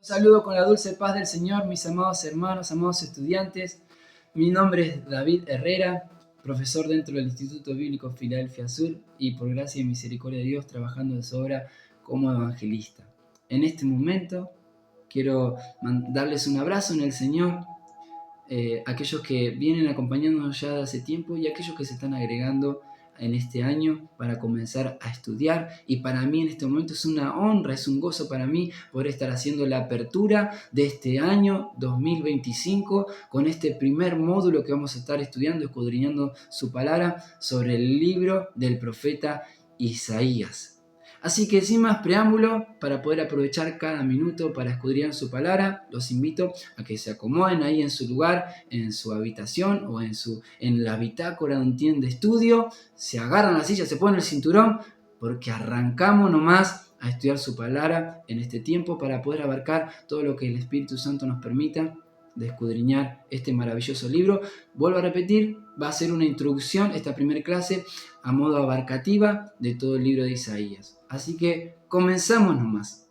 Saludo con la dulce paz del Señor, mis amados hermanos, amados estudiantes. Mi nombre es David Herrera, profesor dentro del Instituto Bíblico Filadelfia Sur y por gracia y misericordia de Dios trabajando de su obra como evangelista. En este momento quiero darles un abrazo en el Señor, aquellos que vienen acompañándonos ya de hace tiempo y aquellos que se están agregando en este año para comenzar a estudiar. Y para mí en este momento es una honra, es un gozo para mí poder estar haciendo la apertura de este año 2025 con este primer módulo que vamos a estar estudiando, escudriñando su palabra sobre el libro del profeta Isaías. Así que sin más preámbulo, para poder aprovechar cada minuto para escudriñar su palabra, los invito a que se acomoden ahí en su lugar, en su habitación o en la bitácora donde tienen de estudio, se agarran la silla, se ponen el cinturón, porque arrancamos nomás a estudiar su palabra en este tiempo para poder abarcar todo lo que el Espíritu Santo nos permita de escudriñar este maravilloso libro. Vuelvo a repetir, va a ser una introducción, esta primera clase, a modo abarcativa de todo el libro de Isaías. Así que comenzamos nomás.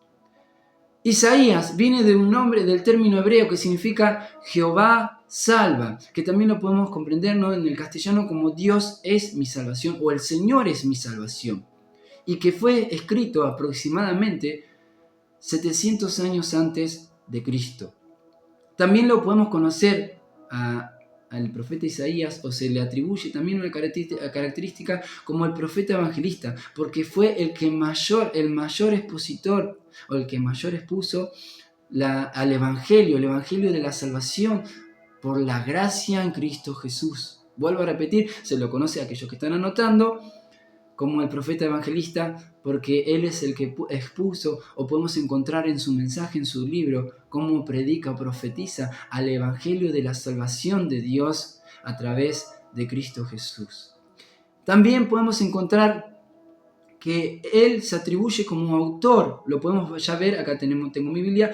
Isaías viene de un nombre, del término hebreo que significa Jehová salva, que también lo podemos comprender, ¿no?, en el castellano como Dios es mi salvación o el Señor es mi salvación, y que fue escrito aproximadamente 700 años antes de Cristo. También lo podemos conocer al profeta Isaías, o se le atribuye también una característica como el profeta evangelista, porque fue el mayor expositor, o el que mayor expuso al evangelio, el evangelio de la salvación por la gracia en Cristo Jesús. Vuelvo a repetir, se lo conoce a aquellos que están anotando como el profeta evangelista, porque él es el que expuso, o podemos encontrar en su mensaje, en su libro, cómo predica o profetiza al evangelio de la salvación de Dios a través de Cristo Jesús. También podemos encontrar que él se atribuye como autor, lo podemos ya ver, acá tengo mi Biblia,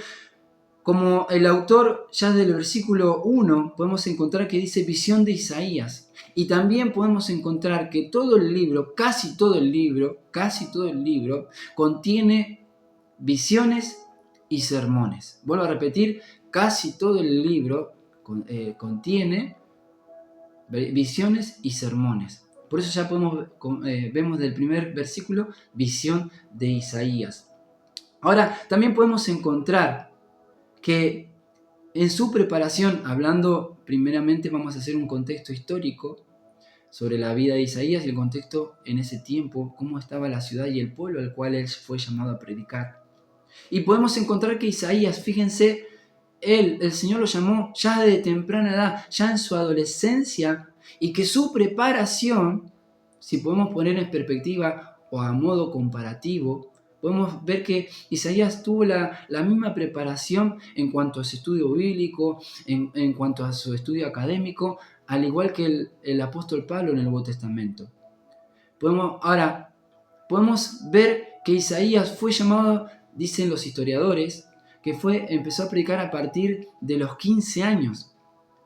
como el autor ya del versículo 1, podemos encontrar que dice visión de Isaías. Y también podemos encontrar que todo el libro, casi todo el libro, contiene visiones y sermones. Vuelvo a repetir, casi todo el libro contiene visiones y sermones. Por eso ya vemos del primer versículo, visión de Isaías. Ahora, también podemos encontrar que en su preparación, hablando primeramente, vamos a hacer un contexto histórico sobre la vida de Isaías y el contexto en ese tiempo, cómo estaba la ciudad y el pueblo al cual él fue llamado a predicar. Y podemos encontrar que Isaías, fíjense, el Señor lo llamó ya de temprana edad, ya en su adolescencia, y que su preparación, si podemos poner en perspectiva o a modo comparativo, podemos ver que Isaías tuvo la misma preparación en cuanto a su estudio bíblico, en cuanto a su estudio académico, al igual que el apóstol Pablo en el Nuevo Testamento. Podemos ver que Isaías fue llamado, dicen los historiadores, que empezó a predicar a partir de los 15 años.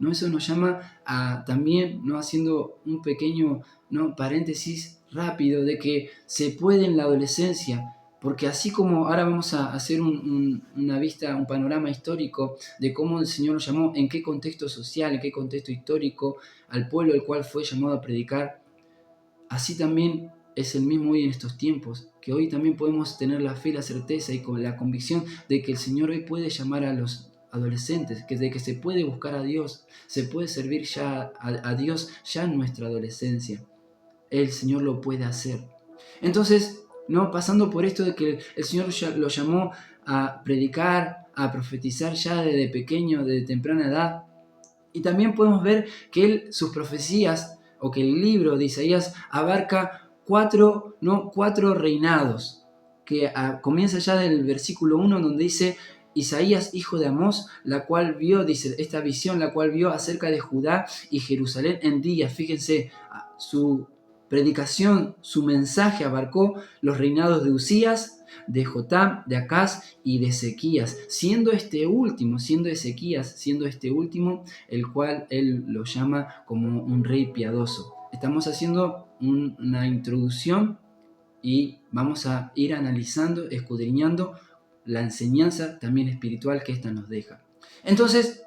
¿No? Eso nos llama a también, ¿no?, haciendo un pequeño, ¿no?, paréntesis rápido, de que se puede en la adolescencia, porque así como ahora vamos a hacer una vista, un panorama histórico de cómo el Señor lo llamó, en qué contexto social, en qué contexto histórico, al pueblo al cual fue llamado a predicar, así también es el mismo hoy en estos tiempos, que hoy también podemos tener la fe, la certeza y con la convicción de que el Señor hoy puede llamar a los adolescentes, de que se puede buscar a Dios, se puede servir ya a Dios ya en nuestra adolescencia. El Señor lo puede hacer. Entonces, ¿no?, pasando por esto de que el Señor lo llamó a predicar, a profetizar ya desde pequeño, desde temprana edad, y también podemos ver que sus profecías, o que el libro de Isaías abarca cuatro reinados, que comienza ya del versículo 1, donde dice: Isaías, hijo de Amós, la cual vio, dice, esta visión, la cual vio acerca de Judá y Jerusalén en días. Fíjense, su predicación, su mensaje abarcó los reinados de Uzías, de Jotam, de Acaz y de Ezequías, siendo este último el cual él lo llama como un rey piadoso. Estamos haciendo una introducción y vamos a ir analizando, escudriñando la enseñanza también espiritual que ésta nos deja. Entonces,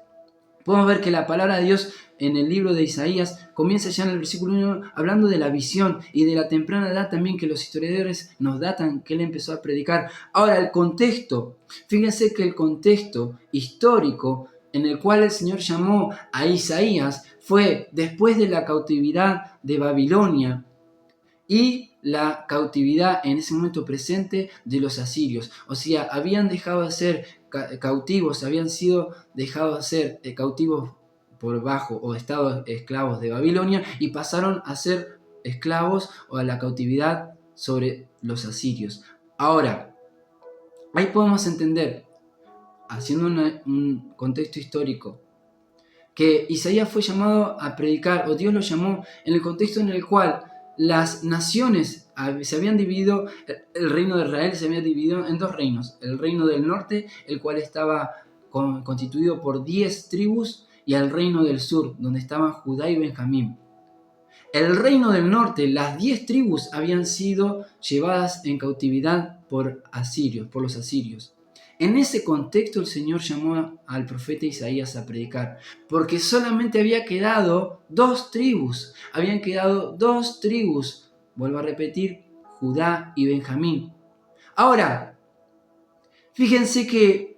podemos ver que la palabra de Dios en el libro de Isaías comienza ya en el versículo 1 hablando de la visión y de la temprana edad también que los historiadores nos datan que él empezó a predicar. Ahora, el contexto, fíjense que el contexto histórico en el cual el Señor llamó a Isaías fue después de la cautividad de Babilonia y la cautividad en ese momento presente de los asirios. O sea, habían dejado de ser cautivos, habían sido dejados de ser cautivos por bajo o estados esclavos de Babilonia y pasaron a ser esclavos o a la cautividad sobre los asirios. Ahora, ahí podemos entender, haciendo un contexto histórico, que Isaías fue llamado a predicar, o Dios lo llamó en el contexto en el cual las naciones se habían dividido, el reino de Israel se había dividido en dos reinos, el reino del norte, el cual estaba constituido por 10 tribus, y el reino del sur, donde estaban Judá y Benjamín. El reino del norte, las 10 tribus habían sido llevadas en cautividad por los asirios. En ese contexto el Señor llamó al profeta Isaías a predicar, porque solamente habían quedado 2 tribus, vuelvo a repetir, Judá y Benjamín. Ahora, fíjense que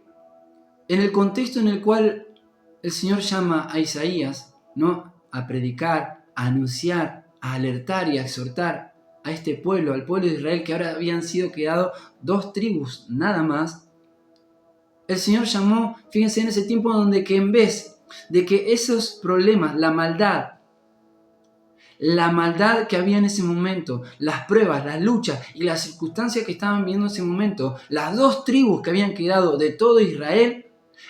en el contexto en el cual el Señor llama a Isaías, ¿no?, a predicar, a anunciar, a alertar y a exhortar a este pueblo, al pueblo de Israel, que ahora habían sido quedado 2 tribus nada más. El Señor llamó, fíjense, en ese tiempo donde que en vez de que esos problemas, la maldad que había en ese momento, las pruebas, las luchas y las circunstancias que estaban viviendo en ese momento, las 2 tribus que habían quedado de todo Israel,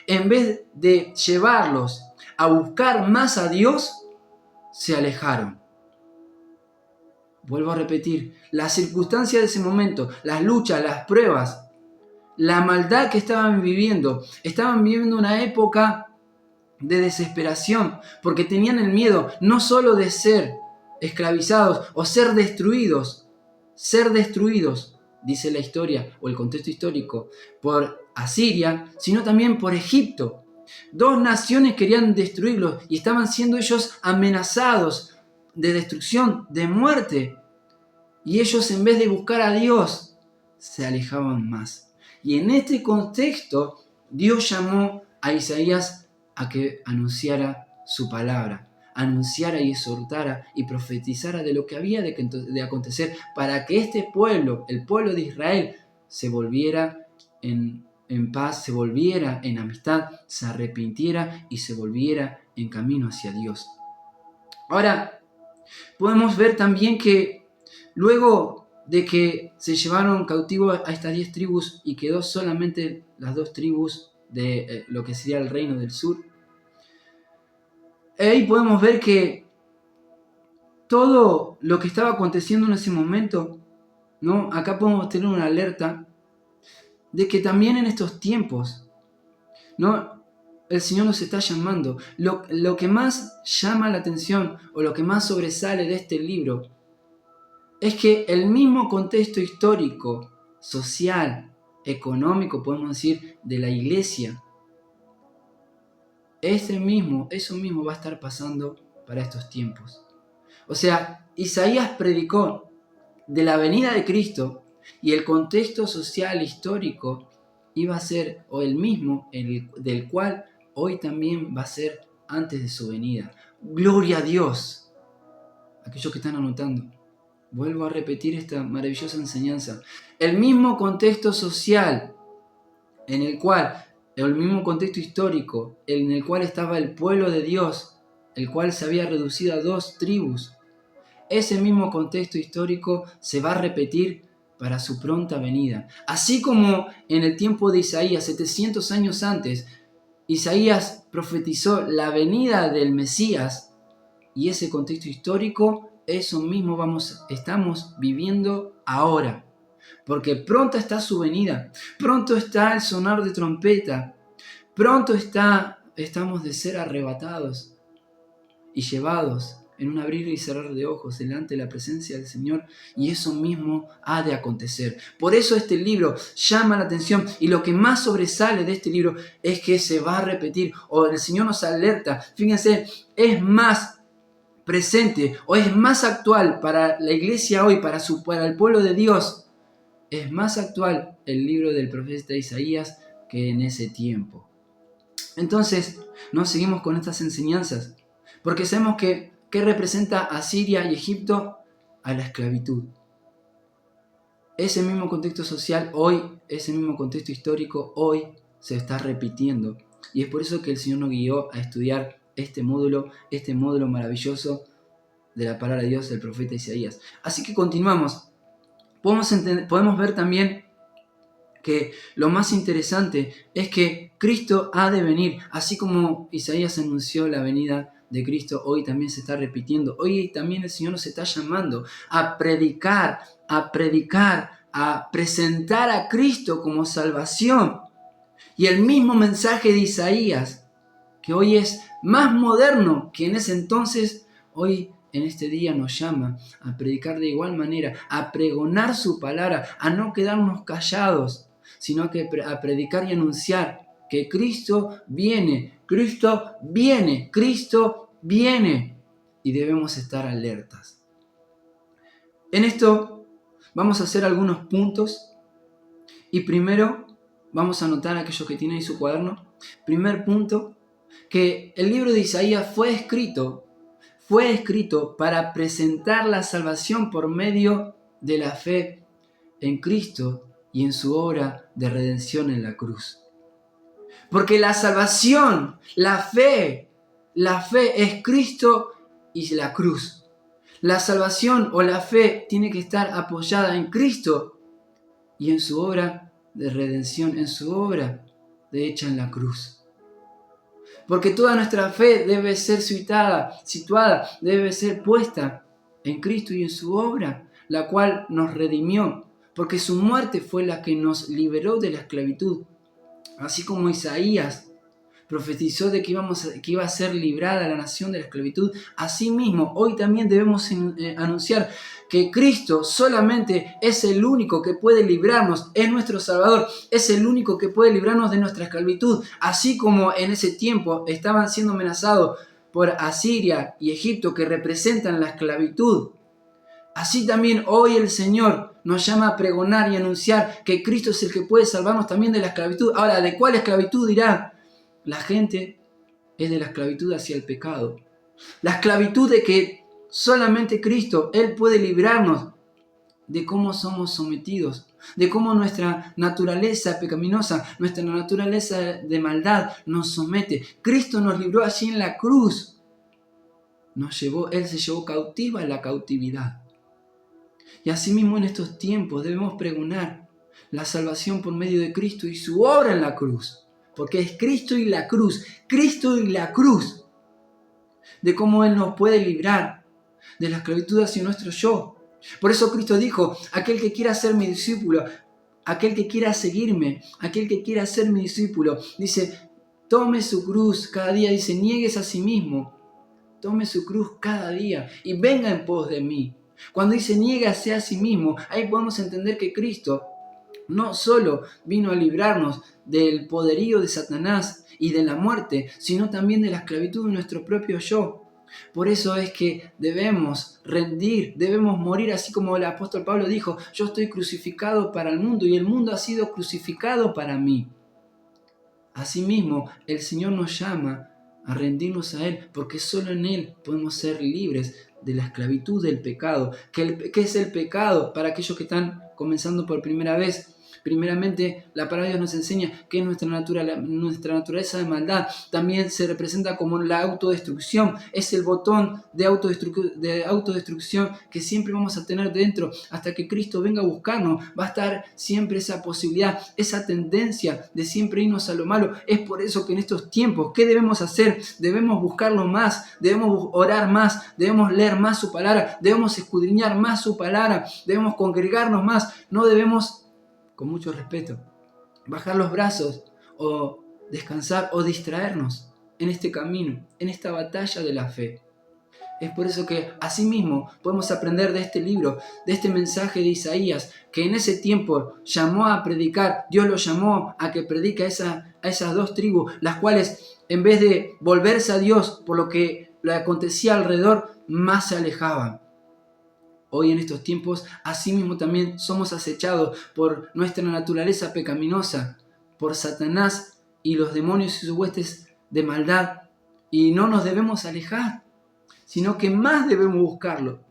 en vez de llevarlos a buscar más a Dios, se alejaron. Vuelvo a repetir, las circunstancias de ese momento, las luchas, las pruebas, la maldad que estaban viviendo una época de desesperación, porque tenían el miedo no solo de ser esclavizados o ser destruidos, dice la historia o el contexto histórico, por Asiria, sino también por Egipto. 2 naciones querían destruirlos y estaban siendo ellos amenazados de destrucción, de muerte. Y ellos, en vez de buscar a Dios, se alejaban más. Y en este contexto, Dios llamó a Isaías a que anunciara su palabra, anunciara y exhortara y profetizara de lo que había de acontecer, para que este pueblo, el pueblo de Israel, se volviera en paz, se volviera en amistad, se arrepintiera y se volviera en camino hacia Dios. Ahora, podemos ver también que luego de que se llevaron cautivos a estas 10 tribus y quedó solamente las 2 tribus de lo que sería el reino del sur, ahí podemos ver que todo lo que estaba aconteciendo en ese momento, ¿no? Acá podemos tener una alerta de que también en estos tiempos, ¿no?, el Señor nos está llamando. Lo que más llama la atención o lo que más sobresale de este libro es que el mismo contexto histórico, social, económico, podemos decir, de la iglesia, eso mismo va a estar pasando para estos tiempos. O sea, Isaías predicó de la venida de Cristo y el contexto social histórico iba a ser o el mismo del cual hoy también va a ser antes de su venida. Gloria a Dios. Aquellos que están anotando, vuelvo a repetir esta maravillosa enseñanza. El mismo contexto social en el cual, el mismo contexto histórico en el cual estaba el pueblo de Dios, el cual se había reducido a 2 tribus, ese mismo contexto histórico se va a repetir para su pronta venida. Así como en el tiempo de Isaías, 700 años antes, Isaías profetizó la venida del Mesías, y ese contexto histórico, eso mismo estamos viviendo ahora. Porque pronto está su venida, pronto está el sonar de trompeta, pronto estamos de ser arrebatados y llevados en un abrir y cerrar de ojos delante de la presencia del Señor, y eso mismo ha de acontecer. Por eso este libro llama la atención, y lo que más sobresale de este libro es que se va a repetir, o el Señor nos alerta. Fíjense, es más presente o es más actual para la iglesia hoy, para el pueblo de Dios. Es más actual el libro del profeta Isaías que en ese tiempo. Entonces, nos seguimos con estas enseñanzas, porque sabemos que ¿qué representa a Siria y Egipto? A la esclavitud. Ese mismo contexto social hoy, ese mismo contexto histórico hoy se está repitiendo. Y es por eso que el Señor nos guió a estudiar este módulo maravilloso de la palabra de Dios del profeta Isaías. Así que continuamos. Podemos ver también que lo más interesante es que Cristo ha de venir, así como Isaías anunció la venida de Cristo, hoy también se está repitiendo. Hoy también el Señor nos está llamando a predicar, a presentar a Cristo como salvación. Y el mismo mensaje de Isaías, que hoy es más moderno que en ese entonces, hoy en este día nos llama a predicar de igual manera, a pregonar su palabra, a no quedarnos callados, sino que a predicar y anunciar que Cristo viene, Cristo viene, Cristo viene, y debemos estar alertas. En esto vamos a hacer algunos puntos, y primero vamos a anotar aquellos que tienen ahí su cuaderno. Primer punto, que el libro de Isaías fue escrito para presentar la salvación por medio de la fe en Cristo y en su obra de redención en la cruz. Porque la salvación, la fe es Cristo y la cruz. La salvación o la fe tiene que estar apoyada en Cristo y en su obra de redención, en su obra de hecha en la cruz. Porque toda nuestra fe debe ser situada, debe ser puesta en Cristo y en su obra, la cual nos redimió, porque su muerte fue la que nos liberó de la esclavitud. Así como Isaías profetizó de que iba a ser librada la nación de la esclavitud, asimismo hoy también debemos anunciar que Cristo solamente es el único que puede librarnos, es nuestro Salvador, es el único que puede librarnos de nuestra esclavitud, así como en ese tiempo estaban siendo amenazados por Asiria y Egipto, que representan la esclavitud. Así también hoy el Señor nos llama a pregonar y anunciar que Cristo es el que puede salvarnos también de la esclavitud. Ahora, ¿de cuál esclavitud dirá? La gente es de la esclavitud hacia el pecado. La esclavitud de que solamente Cristo, Él puede librarnos de cómo somos sometidos, de cómo nuestra naturaleza pecaminosa, nuestra naturaleza de maldad nos somete. Cristo nos libró allí en la cruz. Él se llevó cautiva la cautividad. Y asimismo en estos tiempos debemos pregonar la salvación por medio de Cristo y su obra en la cruz. Porque es Cristo y la cruz, de cómo Él nos puede librar de la esclavitud hacia nuestro yo. Por eso Cristo dijo, aquel que quiera ser mi discípulo, aquel que quiera seguirme, aquel que quiera ser mi discípulo, dice, tome su cruz cada día, dice, niéguese a sí mismo, tome su cruz cada día y venga en pos de mí. Cuando dice niégase a sí mismo, ahí podemos entender que Cristo no solo vino a librarnos del poderío de Satanás y de la muerte, sino también de la esclavitud de nuestro propio yo. Por eso es que debemos rendir, debemos morir, así como el apóstol Pablo dijo, yo estoy crucificado para el mundo y el mundo ha sido crucificado para mí. Asimismo, el Señor nos llama a rendirnos a Él, porque solo en Él podemos ser libres de la esclavitud del pecado. ¿Qué es el pecado? Para aquellos que están comenzando por primera vez, primeramente la palabra de Dios nos enseña que nuestra naturaleza de maldad también se representa como la autodestrucción. Es el botón de autodestrucción que siempre vamos a tener dentro hasta que Cristo venga a buscarnos. Va a estar siempre esa posibilidad, esa tendencia de siempre irnos a lo malo. Es por eso que en estos tiempos, ¿qué debemos hacer? Debemos buscarlo más, debemos orar más, debemos leer más su palabra, debemos escudriñar más su palabra, debemos congregarnos más, no debemos, con mucho respeto, bajar los brazos o descansar o distraernos en este camino, en esta batalla de la fe. Es por eso que asimismo podemos aprender de este libro, de este mensaje de Isaías, que en ese tiempo llamó a predicar, Dios lo llamó a que predique a esas dos tribus, las cuales en vez de volverse a Dios por lo que le acontecía alrededor, más se alejaban. Hoy en estos tiempos, asimismo también somos acechados por nuestra naturaleza pecaminosa, por Satanás y los demonios y sus huestes de maldad, y no nos debemos alejar, sino que más debemos buscarlo,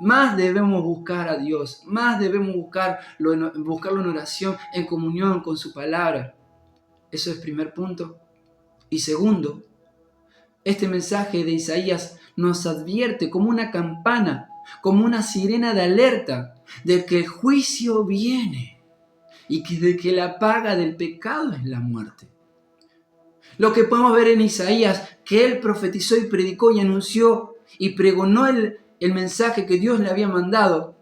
más debemos buscar a Dios, más debemos buscarlo en oración, en comunión con su palabra. Eso es primer punto. Y segundo, este mensaje de Isaías nos advierte como una campana, como una sirena de alerta, de que el juicio viene y de que la paga del pecado es la muerte. Lo que podemos ver en Isaías, que él profetizó y predicó y anunció y pregonó el mensaje que Dios le había mandado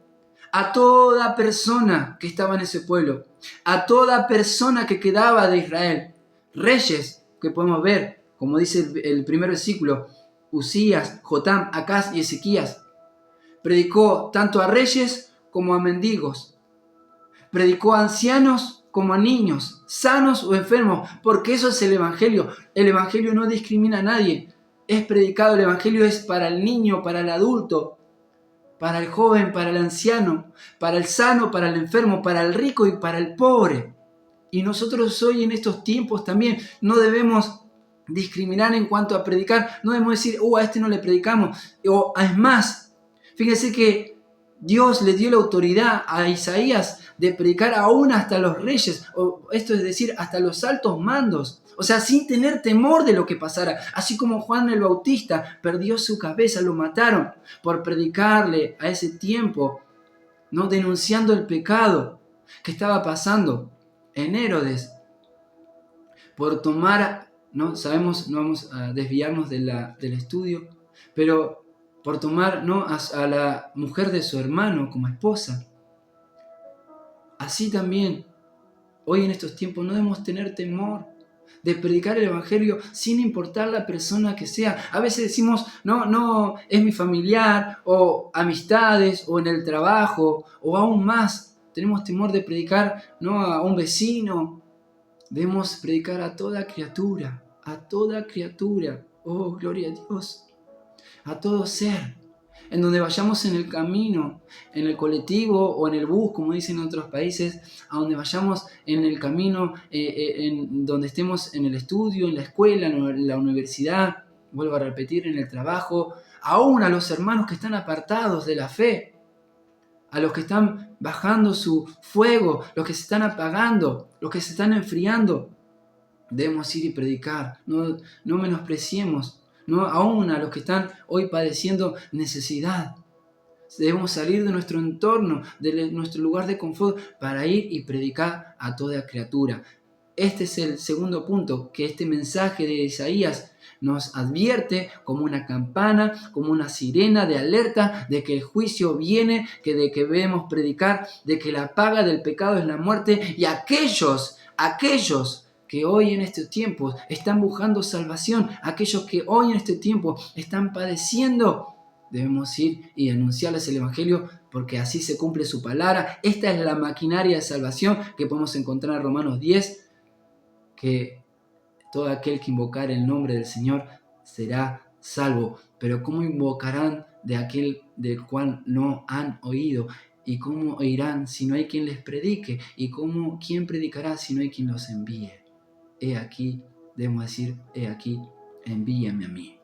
a toda persona que estaba en ese pueblo, a toda persona que quedaba de Israel. Reyes que podemos ver, como dice el primer versículo, Usías, Jotam, Acaz y Ezequías. Predicó tanto a reyes como a mendigos. Predicó a ancianos como a niños, sanos o enfermos, porque eso es el Evangelio. El Evangelio no discrimina a nadie. Es predicado, el Evangelio es para el niño, para el adulto, para el joven, para el anciano, para el sano, para el enfermo, para el rico y para el pobre. Y nosotros hoy en estos tiempos también no debemos discriminar en cuanto a predicar. No debemos decir, a este no le predicamos. O es más, fíjense que Dios le dio la autoridad a Isaías de predicar aún hasta los reyes, o esto es decir, hasta los altos mandos. O sea, sin tener temor de lo que pasara. Así como Juan el Bautista perdió su cabeza, lo mataron por predicarle a ese tiempo, ¿no? Denunciando el pecado que estaba pasando en Herodes. Por tomar, ¿no? Sabemos, no vamos a desviarnos del estudio, pero por tomar, ¿no? a la mujer de su hermano como esposa. Así también, hoy en estos tiempos no debemos tener temor de predicar el Evangelio sin importar la persona que sea. A veces decimos, no, es mi familiar, o amistades, o en el trabajo, o aún más. Tenemos temor de predicar, ¿no? A un vecino. Debemos predicar a toda criatura, oh, gloria a Dios, a todo ser. En donde vayamos en el camino, en el colectivo o en el bus, como dicen en otros países, a donde vayamos en el camino, en donde estemos en el estudio, en la escuela, en la universidad, vuelvo a repetir, en el trabajo, aún a los hermanos que están apartados de la fe, a los que están bajando su fuego, los que se están apagando, los que se están enfriando. Debemos ir y predicar, no menospreciemos, ¿no? Aún a los que están hoy padeciendo necesidad. Debemos salir de nuestro entorno, de nuestro lugar de confort, para ir y predicar a toda criatura. Este es el segundo punto, que este mensaje de Isaías nos advierte como una campana, como una sirena de alerta de que el juicio viene, de que debemos predicar, de que la paga del pecado es la muerte, y aquellos que hoy en estos tiempos están buscando salvación, aquellos que hoy en este tiempo están padeciendo, debemos ir y anunciarles el Evangelio, porque así se cumple su palabra. Esta es la maquinaria de salvación que podemos encontrar en Romanos 10, que todo aquel que invocar el nombre del Señor será salvo. Pero ¿cómo invocarán de aquel del cual no han oído? ¿Y cómo oirán si no hay quien les predique? ¿Y quién predicará si no hay quien los envíe? He aquí, debemos decir, he aquí, envíame a mí.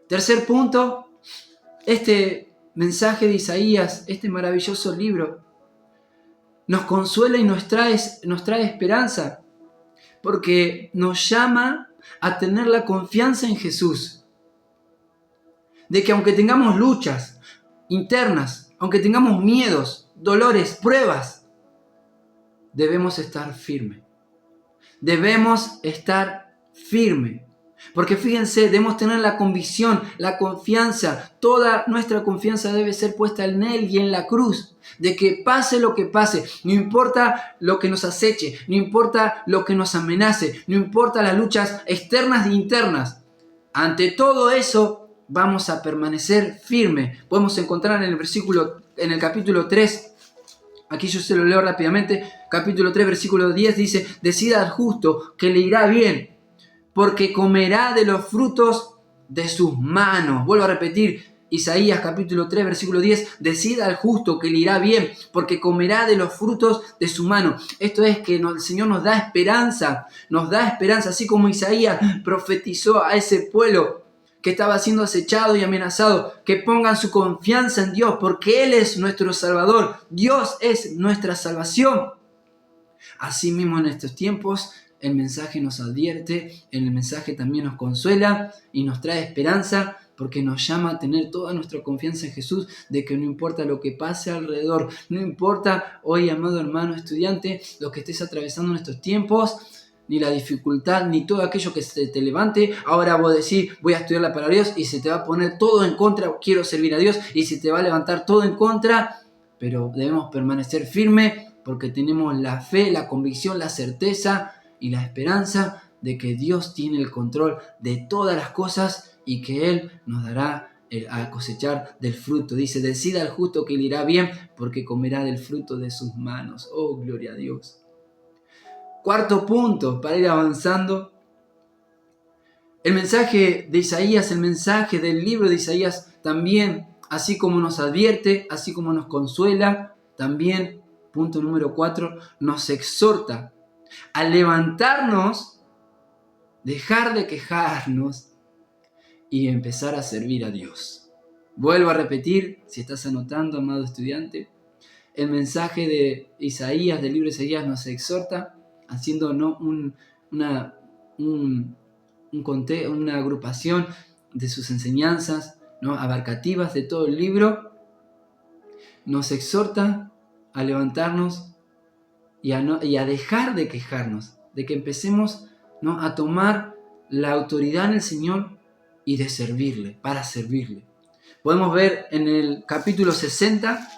Tercer punto, este mensaje de Isaías, este maravilloso libro, nos consuela y nos trae esperanza, porque nos llama a tener la confianza en Jesús. De que aunque tengamos luchas internas, aunque tengamos miedos, dolores, pruebas, debemos estar firmes. Debemos estar firmes. Porque fíjense, debemos tener la convicción, la confianza, toda nuestra confianza debe ser puesta en Él y en la cruz, de que pase lo que pase, no importa lo que nos aceche, no importa lo que nos amenace, no importa las luchas externas e internas. Ante todo eso, vamos a permanecer firmes. Podemos encontrar en el capítulo 3, aquí yo se lo leo rápidamente, capítulo 3, versículo 10 dice: decida al justo que le irá bien, porque comerá de los frutos de sus manos. Vuelvo a repetir, Isaías capítulo 3, versículo 10, decida al justo que le irá bien, porque comerá de los frutos de su mano. Esto es que el Señor nos da esperanza, así como Isaías profetizó a ese pueblo que estaba siendo acechado y amenazado, que pongan su confianza en Dios, porque Él es nuestro Salvador, Dios es nuestra salvación. Asimismo, en estos tiempos, el mensaje nos advierte, el mensaje también nos consuela y nos trae esperanza, porque nos llama a tener toda nuestra confianza en Jesús, de que no importa lo que pase alrededor, no importa hoy, amado hermano estudiante, lo que estés atravesando en estos tiempos, ni la dificultad, ni todo aquello que se te levante. Ahora vos decís, voy a estudiar la palabra de Dios, y se te va a poner todo en contra, quiero servir a Dios, y se te va a levantar todo en contra, pero debemos permanecer firmes, porque tenemos la fe, la convicción, la certeza y la esperanza de que Dios tiene el control de todas las cosas y que Él nos dará a cosechar del fruto. Dice, decida al justo que le irá bien, porque comerá del fruto de sus manos. Oh, gloria a Dios. Cuarto punto, para ir avanzando. El mensaje de Isaías, el mensaje del libro de Isaías también, así como nos advierte, así como nos consuela, también, punto número 4, nos exhorta a levantarnos, dejar de quejarnos y empezar a servir a Dios. Vuelvo a repetir, si estás anotando, amado estudiante, el mensaje de Isaías, del libro de Isaías, nos exhorta, haciendo una agrupación de sus enseñanzas, ¿no?, abarcativas de todo el libro. Nos exhorta a levantarnos y a dejar de quejarnos, de que empecemos, ¿no?, a tomar la autoridad en el Señor y de servirle, para servirle. Podemos ver en el capítulo 60,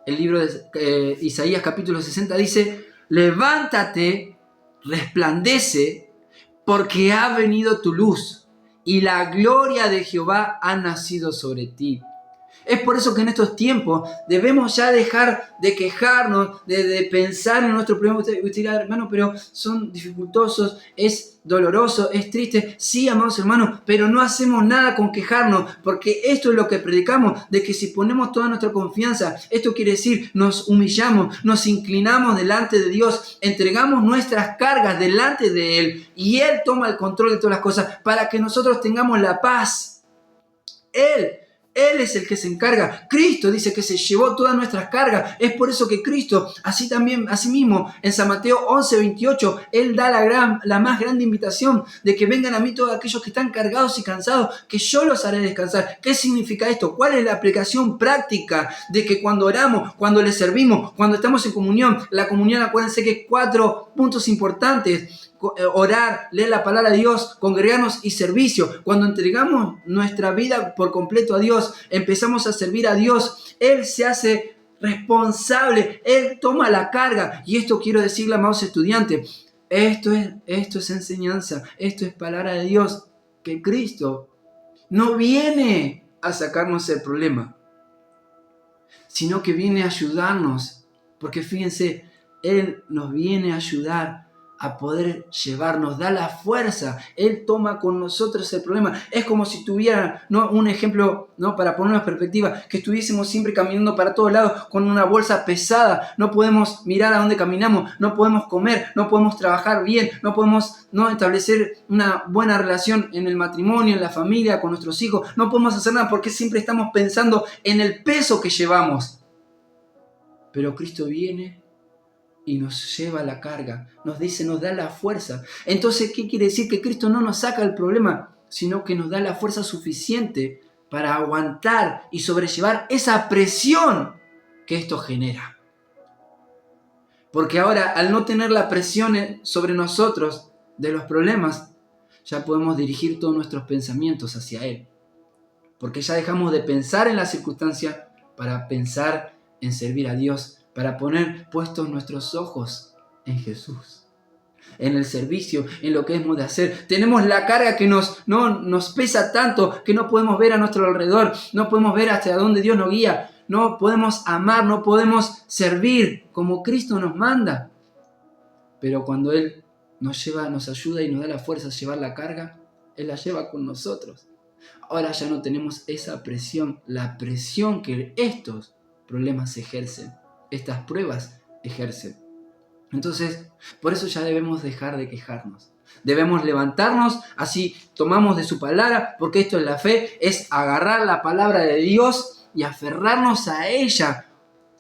el libro de Isaías capítulo 60 dice: levántate, resplandece, porque ha venido tu luz y la gloria de Jehová ha nacido sobre ti. Es por eso que en estos tiempos debemos ya dejar de quejarnos, de pensar en nuestro problema. Usted dirá, hermano, pero son dificultosos, es doloroso, es triste. Sí, amados hermanos, pero no hacemos nada con quejarnos, porque esto es lo que predicamos, de que si ponemos toda nuestra confianza, esto quiere decir, nos humillamos, nos inclinamos delante de Dios, entregamos nuestras cargas delante de Él, y Él toma el control de todas las cosas para que nosotros tengamos la paz. Él es el que se encarga. Cristo dice que se llevó todas nuestras cargas. Es por eso que Cristo, asimismo, en San Mateo 11:28, Él da la más grande invitación de que vengan a mí todos aquellos que están cargados y cansados, que yo los haré descansar. ¿Qué significa esto? ¿Cuál es la aplicación práctica de que cuando oramos, cuando le servimos, cuando estamos en comunión? La comunión, acuérdense que 4 puntos importantes: orar, leer la palabra de Dios, congregarnos y servicio. Cuando entregamos nuestra vida por completo a Dios, empezamos a servir a Dios, Él se hace responsable, Él toma la carga. Y esto quiero decirle, amados estudiantes, esto es enseñanza, esto es palabra de Dios, que Cristo no viene a sacarnos el problema, sino que viene a ayudarnos, porque fíjense, Él nos viene a ayudar a poder llevarnos, da la fuerza. Él toma con nosotros el problema. Es como si tuviera, ¿no?, un ejemplo, ¿no?, para poner una perspectiva, que estuviésemos siempre caminando para todos lados con una bolsa pesada. No podemos mirar a dónde caminamos, no podemos comer, no podemos trabajar bien, no podemos, ¿no?, establecer una buena relación en el matrimonio, en la familia, con nuestros hijos. No podemos hacer nada porque siempre estamos pensando en el peso que llevamos. Pero Cristo viene y nos lleva la carga, nos dice, nos da la fuerza. Entonces, ¿qué quiere decir? Que Cristo no nos saca el problema, sino que nos da la fuerza suficiente para aguantar y sobrellevar esa presión que esto genera. Porque ahora, al no tener la presión sobre nosotros de los problemas, ya podemos dirigir todos nuestros pensamientos hacia Él. Porque ya dejamos de pensar en la circunstancia para pensar en servir a Dios, para poner puestos nuestros ojos en Jesús. en el servicio, en lo que hemos de hacer. Tenemos la carga que nos pesa tanto que no podemos ver a nuestro alrededor, no podemos ver hacia dónde Dios nos guía, no podemos amar, no podemos servir como Cristo nos manda. Pero cuando Él nos ayuda y nos da la fuerza a llevar la carga, Él la lleva con nosotros. Ahora ya no tenemos esa presión, la presión que estos problemas ejercen, estas pruebas ejercen. Entonces, por eso ya debemos dejar de quejarnos. Debemos levantarnos, así tomamos de su palabra, porque esto es la fe, es agarrar la palabra de Dios y aferrarnos a ella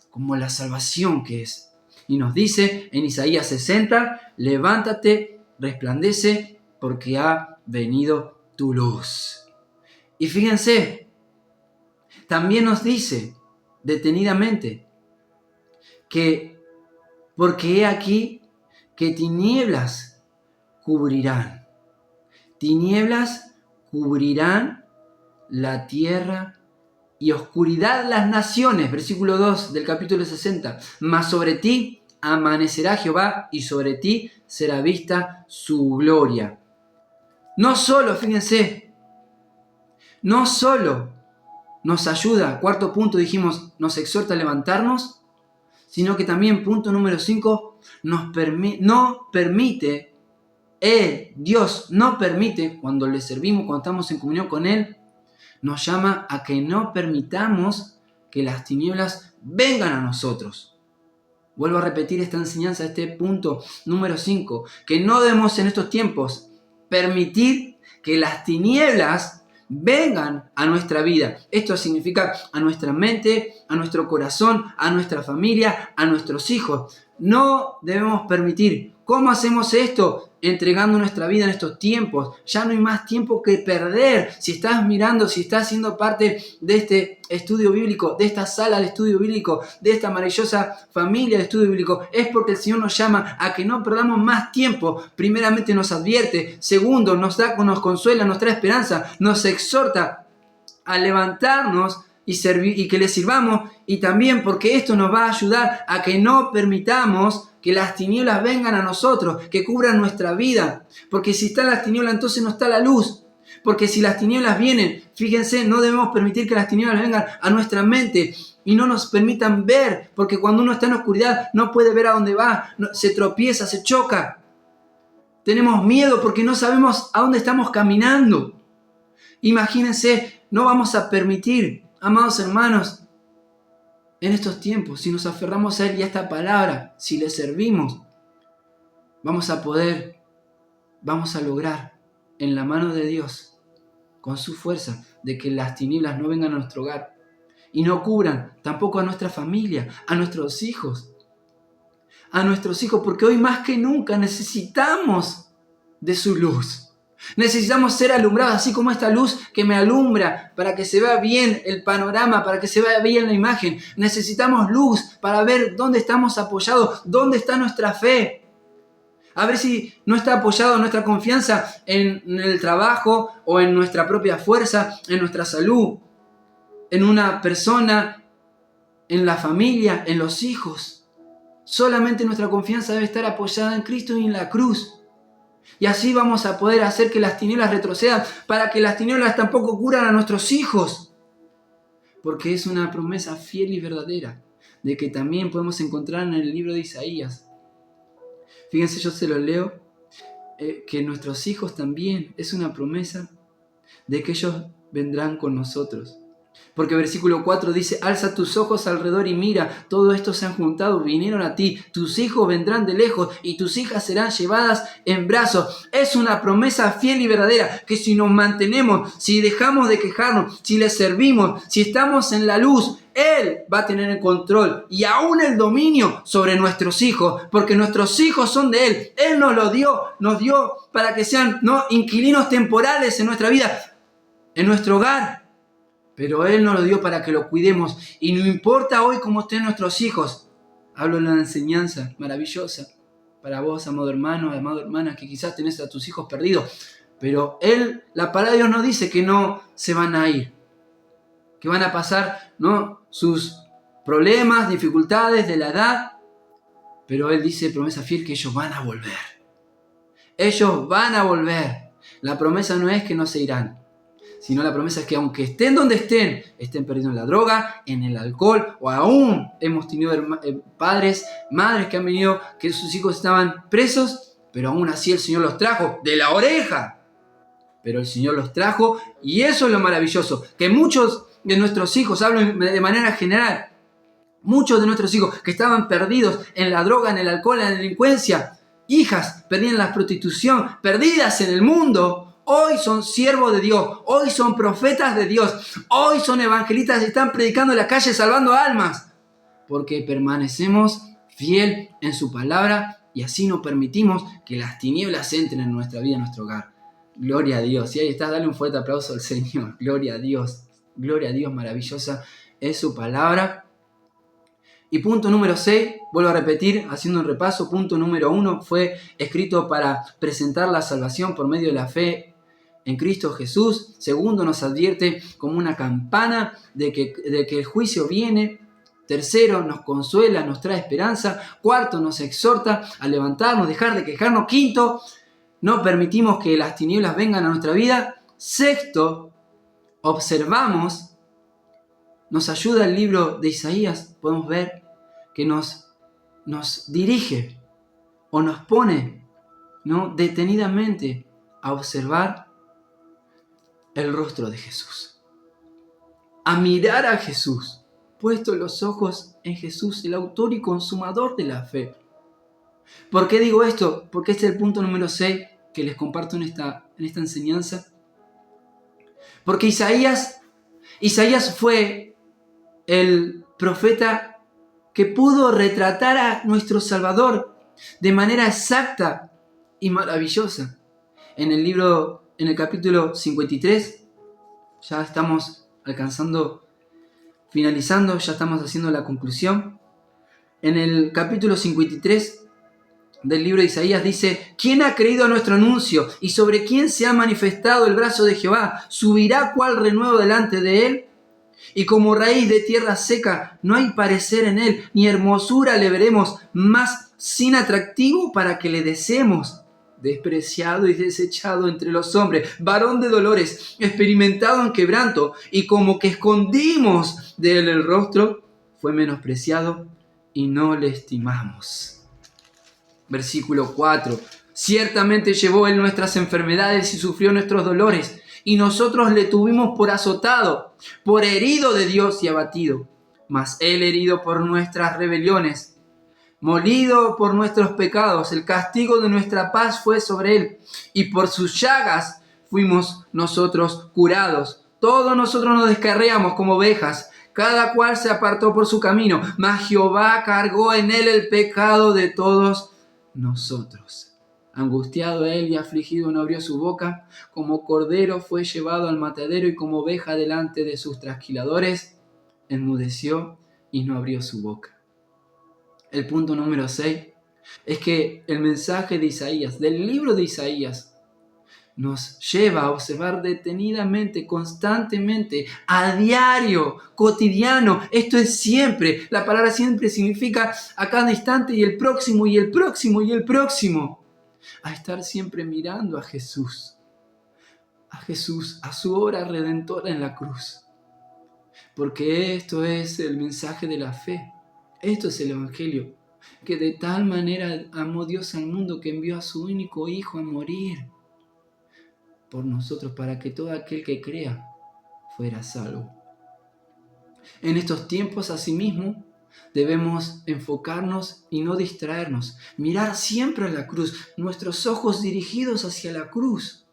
como la salvación que es. Y nos dice en Isaías 60, levántate, resplandece, porque ha venido tu luz. Y fíjense, también nos dice detenidamente que porque he aquí que tinieblas cubrirán la tierra y oscuridad las naciones. Versículo 2 del capítulo 60. Mas sobre ti amanecerá Jehová y sobre ti será vista su gloria. No solo, fíjense, no solo nos ayuda, cuarto punto dijimos, nos exhorta a levantarnos, sino que también, punto número 5, Dios no permite, cuando le servimos, cuando estamos en comunión con Él, nos llama a que no permitamos que las tinieblas vengan a nosotros. Vuelvo a repetir esta enseñanza, este punto número 5, que no debemos en estos tiempos permitir que las tinieblas vengan a nuestra vida. Esto significa a nuestra mente, a nuestro corazón, a nuestra familia, a nuestros hijos. No debemos permitir. ¿Cómo hacemos esto? Entregando nuestra vida en estos tiempos. Ya no hay más tiempo que perder. Si estás mirando, si estás siendo parte de este estudio bíblico, de esta sala de estudio bíblico, de esta maravillosa familia de estudio bíblico, es porque el Señor nos llama a que no perdamos más tiempo. Primeramente nos advierte. Segundo, nos consuela, nos trae esperanza, nos exhorta a levantarnos y que le sirvamos, y también porque esto nos va a ayudar a que no permitamos que las tinieblas vengan a nosotros, que cubran nuestra vida, porque si están las tinieblas entonces no está la luz, porque si las tinieblas vienen, fíjense, no debemos permitir que las tinieblas vengan a nuestra mente y no nos permitan ver, porque cuando uno está en oscuridad no puede ver a dónde va, se tropieza, se choca, tenemos miedo porque no sabemos a dónde estamos caminando. Imagínense, no vamos a permitir, amados hermanos, en estos tiempos, si nos aferramos a Él y a esta palabra, si le servimos, vamos a lograr en la mano de Dios, con su fuerza, de que las tinieblas no vengan a nuestro hogar y no cubran tampoco a nuestra familia, a nuestros hijos, porque hoy más que nunca necesitamos de su luz. Necesitamos ser alumbrados, así como esta luz que me alumbra para que se vea bien el panorama, para que se vea bien la imagen. Necesitamos luz para ver dónde estamos apoyados, dónde está nuestra fe. A ver si no está apoyado nuestra confianza en el trabajo o en nuestra propia fuerza, en nuestra salud, en una persona, en la familia, en los hijos. Solamente nuestra confianza debe estar apoyada en Cristo y en la cruz. Y así vamos a poder hacer que las tinieblas retrocedan, para que las tinieblas tampoco cubran a nuestros hijos. Porque es una promesa fiel y verdadera, de que también podemos encontrar en el libro de Isaías. Fíjense, yo se lo leo, que nuestros hijos también es una promesa de que ellos vendrán con nosotros. Porque versículo 4 dice, alza tus ojos alrededor y mira, todos estos se han juntado, vinieron a ti, tus hijos vendrán de lejos y tus hijas serán llevadas en brazos. Es una promesa fiel y verdadera, que si nos mantenemos, si dejamos de quejarnos, si le servimos, si estamos en la luz, Él va a tener el control y aún el dominio sobre nuestros hijos, porque nuestros hijos son de Él. Él nos dio para que sean inquilinos temporales en nuestra vida, en nuestro hogar. Pero Él nos lo dio para que lo cuidemos. Y no importa hoy cómo estén nuestros hijos. Hablo de una enseñanza maravillosa para vos, amado hermano, amada hermana, que quizás tenés a tus hijos perdidos. Pero la palabra de Dios no dice que no se van a ir. Que van a pasar, sus problemas, dificultades de la edad. Pero Él dice, promesa fiel, que ellos van a volver. Ellos van a volver. La promesa no es que no se irán, sino la promesa es que aunque estén donde estén perdidos en la droga, en el alcohol, o aún hemos tenido padres, madres que han venido, que sus hijos estaban presos, pero aún así el Señor los trajo de la oreja. Pero el Señor los trajo, y eso es lo maravilloso, que muchos de nuestros hijos, hablo de manera general, muchos de nuestros hijos que estaban perdidos en la droga, en el alcohol, en la delincuencia, hijas perdidas en la prostitución, perdidas en el mundo, hoy son siervos de Dios, hoy son profetas de Dios, hoy son evangelistas y están predicando en la calle salvando almas, porque permanecemos fiel en su palabra y así no permitimos que las tinieblas entren en nuestra vida, en nuestro hogar. Gloria a Dios. Y ahí estás, dale un fuerte aplauso al Señor. Gloria a Dios, maravillosa es su palabra. Y punto número 6, vuelvo a repetir, haciendo un repaso, punto número 1 fue escrito para presentar la salvación por medio de la fe en Cristo Jesús. Segundo, nos advierte como una campana de que el juicio viene. Tercero, nos consuela, nos trae esperanza. Cuarto, nos exhorta a levantarnos, dejar de quejarnos. Quinto, no permitimos que las tinieblas vengan a nuestra vida. Sexto, observamos, nos ayuda el libro de Isaías, podemos ver que nos dirige o nos pone, ¿no?, detenidamente a observar el rostro de Jesús, a mirar a Jesús, puesto los ojos en Jesús, el autor y consumador de la fe. ¿Por qué digo esto? Porque este es el punto número 6 que les comparto en esta enseñanza. Porque Isaías fue el profeta que pudo retratar a nuestro Salvador de manera exacta y maravillosa. En el capítulo 53, ya estamos finalizando, ya estamos haciendo la conclusión. En el capítulo 53 del libro de Isaías dice: ¿Quién ha creído a nuestro anuncio? ¿Y sobre quién se ha manifestado el brazo de Jehová? ¿Subirá cual renuevo delante de él? Y como raíz de tierra seca, no hay parecer en él, ni hermosura le veremos, más sin atractivo para que le deseemos. Despreciado y desechado entre los hombres, varón de dolores, experimentado en quebranto, y como que escondimos de él el rostro, fue menospreciado y no le estimamos. Versículo 4. Ciertamente llevó él nuestras enfermedades y sufrió nuestros dolores, y nosotros le tuvimos por azotado, por herido de Dios y abatido. Mas él herido por nuestras rebeliones, molido por nuestros pecados, el castigo de nuestra paz fue sobre él, y por sus llagas fuimos nosotros curados. Todos nosotros nos descarriamos como ovejas, cada cual se apartó por su camino, mas Jehová cargó en él el pecado de todos nosotros. Angustiado él y afligido no abrió su boca, como cordero fue llevado al matadero y como oveja delante de sus trasquiladores, enmudeció y no abrió su boca. El punto número 6 es que el mensaje de Isaías, del libro de Isaías, nos lleva a observar detenidamente, constantemente, a diario, cotidiano. Esto es siempre. La palabra siempre significa a cada instante y el próximo y el próximo y el próximo. A estar siempre mirando a Jesús, a su obra redentora en la cruz. Porque esto es el mensaje de la fe. Esto es el Evangelio. Que de tal manera amó Dios al mundo que envió a su único Hijo a morir por nosotros, para que todo aquel que crea fuera salvo. En estos tiempos, asimismo, debemos enfocarnos y no distraernos, mirar siempre a la cruz, nuestros ojos dirigidos hacia la cruz.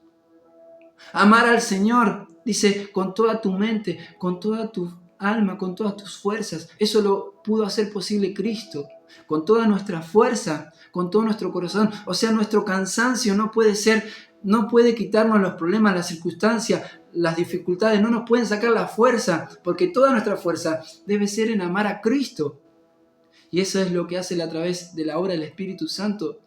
Amar al Señor, dice, con toda tu mente, con toda tu alma, con todas tus fuerzas. Eso lo pudo hacer posible Cristo, con toda nuestra fuerza, con todo nuestro corazón. O sea, nuestro cansancio no puede quitarnos los problemas, las circunstancias, las dificultades, no nos pueden sacar la fuerza, porque toda nuestra fuerza debe ser en amar a Cristo. Y eso es lo que hace a través de la obra del Espíritu Santo,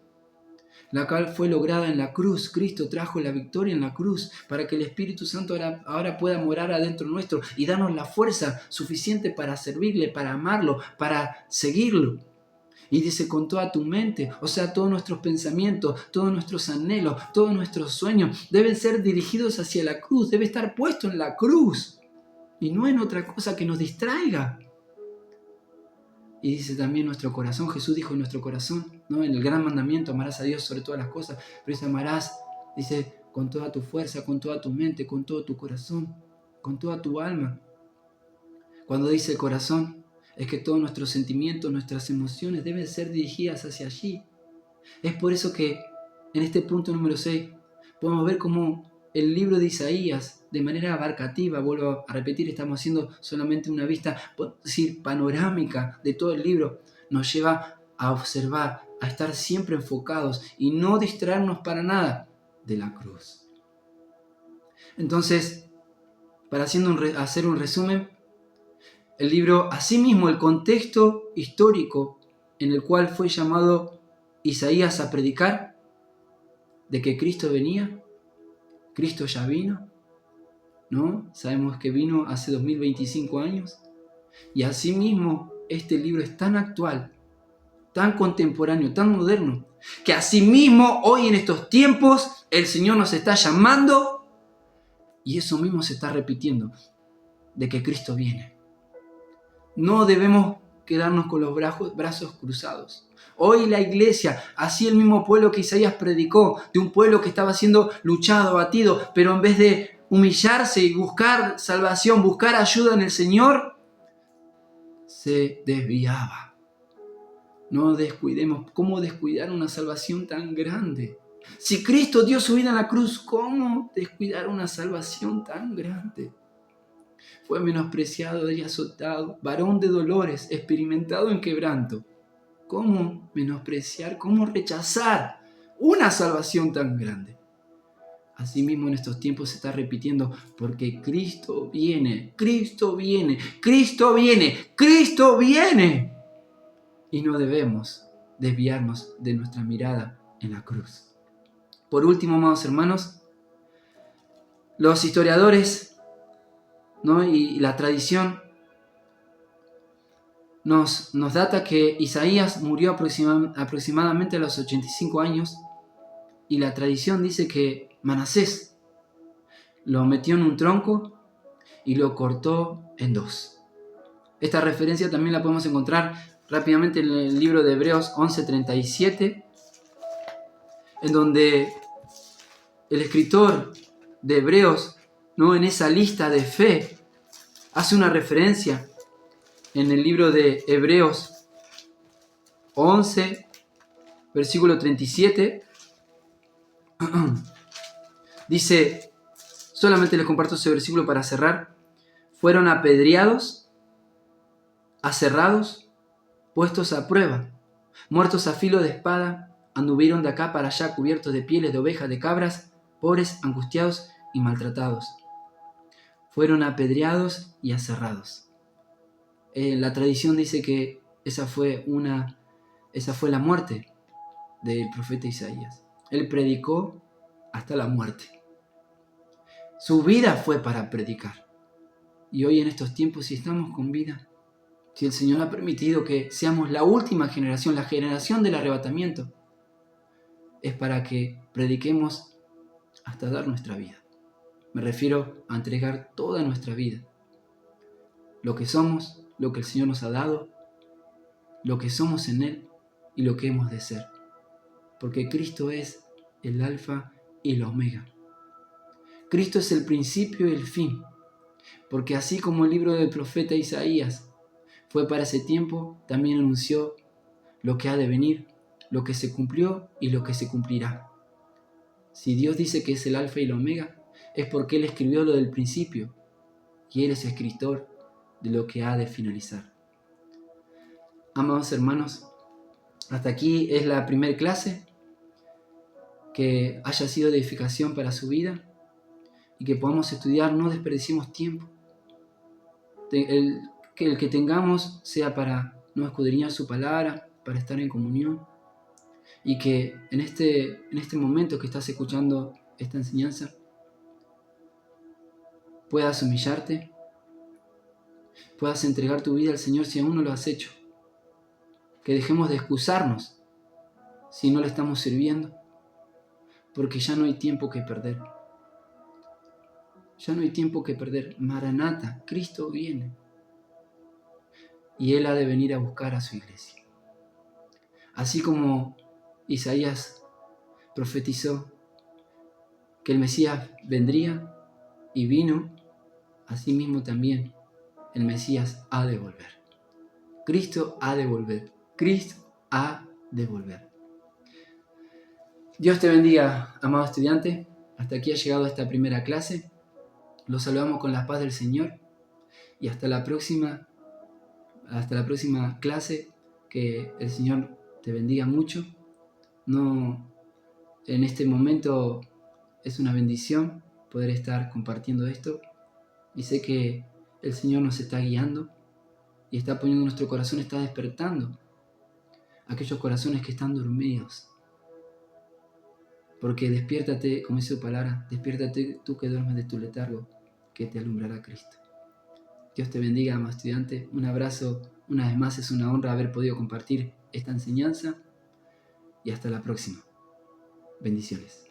la cual fue lograda en la cruz. Cristo trajo la victoria en la cruz para que el Espíritu Santo ahora pueda morar adentro nuestro y darnos la fuerza suficiente para servirle, para amarlo, para seguirlo. Y dice con toda tu mente, o sea, todos nuestros pensamientos, todos nuestros anhelos, todos nuestros sueños deben ser dirigidos hacia la cruz, debe estar puesto en la cruz y no en otra cosa que nos distraiga. Y dice también nuestro corazón, Jesús dijo en nuestro corazón, ¿no? En el gran mandamiento, amarás a Dios sobre todas las cosas, pero dice amarás, dice, con toda tu fuerza, con toda tu mente, con todo tu corazón, con toda tu alma. Cuando dice el corazón, es que todos nuestros sentimientos, nuestras emociones deben ser dirigidas hacia allí. Es por eso que en este punto número 6 podemos ver cómo el libro de Isaías, de manera abarcativa, vuelvo a repetir, estamos haciendo solamente una vista, podemos decir, panorámica de todo el libro, nos lleva a observar, a estar siempre enfocados y no distraernos para nada de la cruz. Entonces, para hacer un resumen, el libro, asimismo, el contexto histórico en el cual fue llamado Isaías a predicar, de que Cristo venía, Cristo ya vino, ¿no? Sabemos que vino hace 2025 años, y asimismo este libro es tan actual, tan contemporáneo, tan moderno, que asimismo hoy en estos tiempos el Señor nos está llamando, y eso mismo se está repitiendo, de que Cristo viene. No debemos quedarnos con los brazos cruzados. Hoy la iglesia, así el mismo pueblo que Isaías predicó, de un pueblo que estaba siendo luchado, abatido, pero en vez de humillarse y buscar salvación, buscar ayuda en el Señor, se desviaba. No descuidemos. ¿Cómo descuidar una salvación tan grande? Si Cristo dio su vida en la cruz, ¿cómo descuidar una salvación tan grande? Fue menospreciado y azotado, varón de dolores, experimentado en quebranto. ¿Cómo menospreciar, cómo rechazar una salvación tan grande? Asimismo en estos tiempos se está repitiendo, porque Cristo viene, Cristo viene, Cristo viene, Cristo viene. Y no debemos desviarnos de nuestra mirada en la cruz. Por último, amados hermanos, los historiadores, ¿no? y la tradición nos data que Isaías murió aproximadamente a los 85 años, y la tradición dice que Manasés lo metió en un tronco y lo cortó en dos. Esta referencia también la podemos encontrar rápidamente en el libro de Hebreos 11:37, en donde el escritor de Hebreos, ¿no? en esa lista de fe, hace una referencia en el libro de Hebreos 11, versículo 37. Dice, solamente les comparto ese versículo para cerrar. Fueron apedreados, aserrados, puestos a prueba, muertos a filo de espada, anduvieron de acá para allá cubiertos de pieles de ovejas, de cabras, pobres, angustiados y maltratados. Fueron apedreados y aserrados. La tradición dice que esa fue la muerte del profeta Isaías. Él predicó hasta la muerte. Su vida fue para predicar. Y hoy en estos tiempos, si estamos con vida, si el Señor ha permitido que seamos la última generación, la generación del arrebatamiento, es para que prediquemos hasta dar nuestra vida. Me refiero a entregar toda nuestra vida. Lo que somos, lo que el Señor nos ha dado, lo que somos en Él y lo que hemos de ser. Porque Cristo es el alfa y el omega. Cristo es el principio y el fin. Porque así como el libro del profeta Isaías fue para ese tiempo, también anunció lo que ha de venir, lo que se cumplió y lo que se cumplirá. Si Dios dice que es el alfa y el omega, es porque Él escribió lo del principio y Él es escritor de lo que ha de finalizar. Amados hermanos, hasta aquí es la primera clase. Que haya sido de edificación para su vida y que podamos estudiar, no desperdiciemos tiempo. Que el que tengamos sea para no escudriñar su palabra, para estar en comunión, y que en este momento que estás escuchando esta enseñanza puedas humillarte, puedas entregar tu vida al Señor si aún no lo has hecho, que dejemos de excusarnos si no le estamos sirviendo, porque ya no hay tiempo que perder. Ya no hay tiempo que perder. Maranata, Cristo viene. Y Él ha de venir a buscar a su iglesia. Así como Isaías profetizó que el Mesías vendría y vino, así mismo también el Mesías ha de volver. Cristo ha de volver. Cristo ha de volver. Dios te bendiga, amado estudiante. Hasta aquí ha llegado esta primera clase. Los saludamos con la paz del Señor y hasta la próxima clase. Que el Señor te bendiga mucho. En este momento es una bendición poder estar compartiendo esto y sé que el Señor nos está guiando y está poniendo nuestro corazón, está despertando aquellos corazones que están dormidos. Porque despiértate, como dice su palabra, despiértate tú que duermes de tu letargo, que te alumbrará Cristo. Dios te bendiga, amado estudiante. Un abrazo. Una vez más, es una honra haber podido compartir esta enseñanza. Y hasta la próxima. Bendiciones.